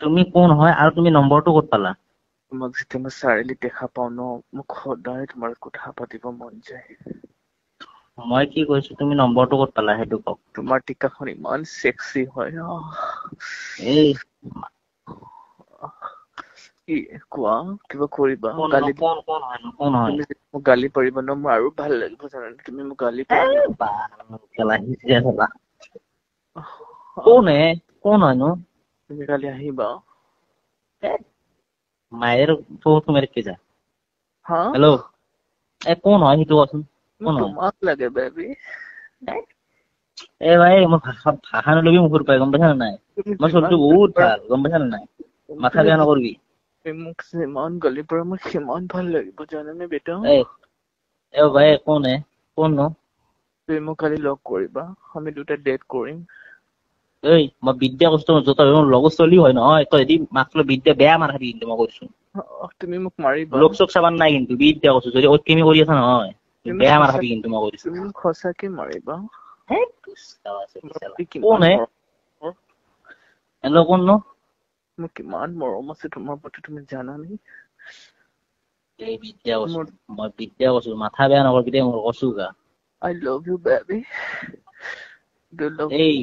তুমি কোন হয় আৰু তুমি নম্বৰটো ক'ত পালা? তোমাক যেতিয়া মই চাৰিআলিত দেখা পাওঁ ন, মোক সদায় তোমাৰ কথা পাতিব মন যায়। মই কি কৈছো, তুমি নম্বৰটো ক'ত পালা সেইটো কওক। তোমাৰ টিকাখন ইমান সেক্সি হয়। এই কি কোৱা, কিবা কৰিবা? কোন গালি কোন হয়? তুমি যদি মোক গালি পাৰিবা ন, মোৰ আৰু ভাল লাগিব জানানে? তুমি মোক গালি এই পাৰিবা। বা কেলা হিচিয়া চালা। কোন হয়নো? তুমি কালি আহিবা। মায়েৰ তো মেৰে কে যা। হা? হেল্ল', কোন হয় সেইটো কোৱাচোন? মোক কোন হয়? তোমাক লাগে বেবি। ভাই মই ভাষা নলবি মুখৰ পাই, গম পাইছা নে নাই? তুমি মই যিমান চলটো বহুত গালি ভাল, গম পাইছা নে নাই? মাথা তুমি বেয়া নকৰবি। মোক যিমান গালি পৰা মোৰ সিমান ভাল লাগিব জানানে বেটা? ভাই কোন নো? তুমি মোক কালি লগ কৰিবা, আমি দুটা ডেট কৰিম। মই বিদ্যা কষ্ট যত লগৰ ছোৱালী হয় নহয়, তই যদি মাক বিদ্যা বেয়া মাৰ খাবি, কিন্তু মই কৈছো। তুমি মোক মাৰিবা। লোক চোক চাবান নাই, কিন্তু বিদ্যা কৈছো যদি অত্যামি কৰি আছা নহয়, বেয়া মাৰ খাবি কিন্তু মই কৈছো। তুমি মোক সঁচাকে মাৰিবা। কোন কোন নো? মোৰ কিমান মৰম আছে তোমাৰ প্ৰতি তুমি জানানে? বিদ্যা কৈছো, মই বিদ্যা কৈছো, মাথা বেয়া নকৰবি দেই মোৰ, কৈছো গা। I love you baby. Do you love me? এই